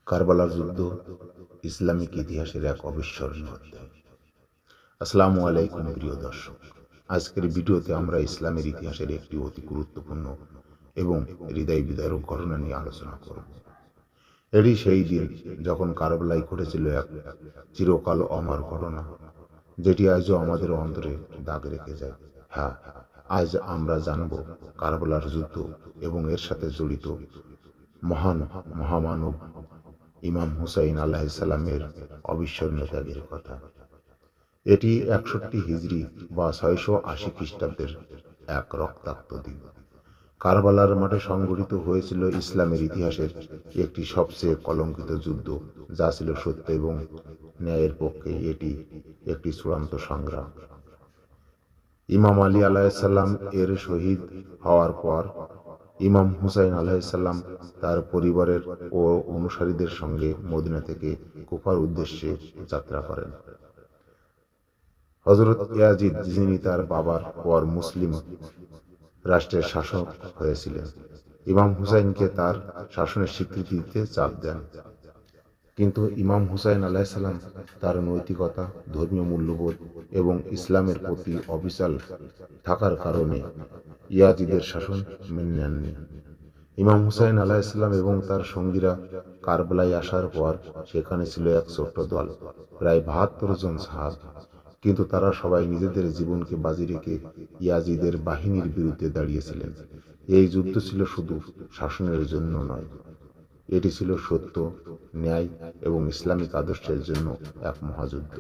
কারবালার যুদ্ধ ইসলামিক ইতিহাসের এক অবিস্মরণীয় অধ্যায়। আসসালামু আলাইকুম প্রিয় দর্শক, আজকের ভিডিওতে আমরা ইসলামের ইতিহাসের একটি অতি গুরুত্বপূর্ণ এবং হৃদয় বিদারক ঘটনা নিয়ে আলোচনা করব। এটি সেই দিন যখন কারবালায় ঘটেছিল এক চিরকাল অমর ঘটনা, যেটি আজও আমাদের অন্তরে দাগ রেখে যায়। হ্যাঁ, আজ আমরা জানব কারবালার যুদ্ধ এবং এর সাথে জড়িত মহান মহামানব ইমাম হুসাইন আলাইহিসসালামের অবিস্মরণীয় ত্যাগের কথা। এটি 61 হিজরি বা 680 খ্রিস্টাব্দের এক রক্তাক্ত দিন। কারবালার মাঠে সংঘটিত হয়েছিল ইসলামের ইতিহাসের একটি সবচেয়ে কলঙ্কিত যুদ্ধ, যা ছিল সত্য এবং ন্যায়ের পক্ষে এটি একটি চূড়ান্ত সংগ্রাম। ইমাম আলী আলাইহিসসালাম এর শহীদ হওয়ার পর ইমাম হুসাইন আলাইহিসসালাম তার পরিবারের ও অনুসারীদের সঙ্গে মদিনা থেকে কুফার উদ্দেশ্যে যাত্রা করেন। হযরত ইয়াজিদ, যিনি তার বাবার পর মুসলিম রাষ্ট্রের শাসক হয়েছিলেন, ইমাম হুসাইনকে তার শাসনের স্বীকৃতি দিতে চাপ দেন। কিন্তু ইমাম হুসাইন আলাইহিসসালাম তার নৈতিকতা, ধর্মীয় মূল্যবোধ এবং ইসলামের প্রতি অবিচল থাকার কারণে ইয়াজিদের শাসন মেনে নেননি। ইমাম হুসাইন আলাইহিসসালাম এবং তার সঙ্গীরা কারবালায় আসার পর সেখানে ছিল এক ছোট্ট দল, প্রায় 72 জন সাহাবী। কিন্তু তারা সবাই নিজেদের জীবনকে বাজি রেখে ইয়াজিদের বাহিনীর বিরুদ্ধে দাঁড়িয়েছিলেন। এই যুদ্ধ ছিল শুধু শাসনের জন্য নয়, এটি ছিল সত্য, ন্যায় এবং ইসলামিক আদর্শের জন্য এক মহাযুদ্ধ।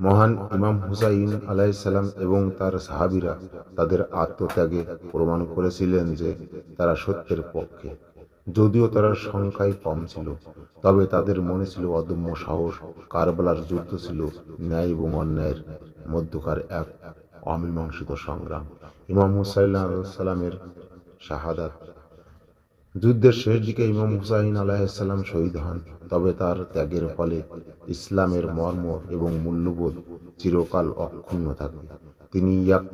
মহান ইমাম হুসাইন আলাইহিসসালাম এবং তার সাহাবীরা তাদের আত্মত্যাগে প্রমাণ করেছিলেন যে তারা সত্যের পক্ষে। যদিও তারা সংখ্যায় কম ছিল, তবে তাদের মনে ছিল অদম্য সাহস। কারবালার যুদ্ধ ছিল ন্যায় এবং অন্যায়ের মধ্যকার এক অমীমাংসিত সংগ্রাম। ইমাম হুসাইন আলাইহিসসালামের শাহাদাত। যুদ্ধের শেষ দিকে ইমাম হুসাইন আলাইহিসসালাম শহীদ হন, তবে তার ত্যাগের ফলে ইসলামের মর্ম এবং মূল্যবোধ চিরকাল অক্ষুণ্ণ থাকে। তিনি এক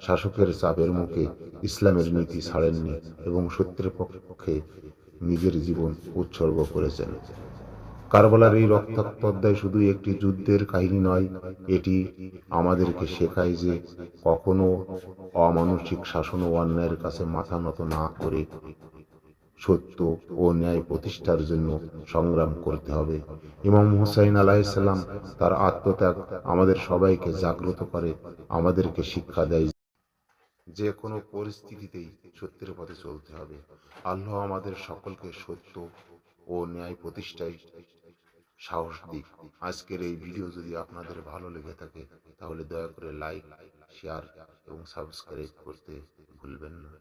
শাসকের চাপের মুখে ইসলামের নীতি ছাড়েননি এবং সত্যের পক্ষে নিজের জীবন উৎসর্গ করেছেন। কারবালার এই রক্তাক্ত অধ্যায় শুধু একটি যুদ্ধের কাহিনী নয়, এটি আমাদেরকে শেখায় যে কখনো অমানুষিক শাসন ও অন্যায়ের কাছে মাথা নত না করে সত্য ও ন্যায় প্রতিষ্ঠার জন্য সংগ্রাম করতে হবে। ইমাম হুসাইন আলাইহিসসালাম তার আত্মত্যাগ আমাদের সবাইকে জাগ্রত করে, আমাদেরকে শিক্ষা দেয় যে কোনো পরিস্থিতিতেই সত্যের পথে চলতে হবে। আল্লাহ আমাদের সকলকে সত্য ও ন্যায় প্রতিষ্ঠায় সাহস দিক। আজকের এই ভিডিও যদি আপনাদের ভালো লেগে থাকে তাহলে দয়া করে লাইক, শেয়ার এবং সাবস্ক্রাইব করতে ভুলবেন না।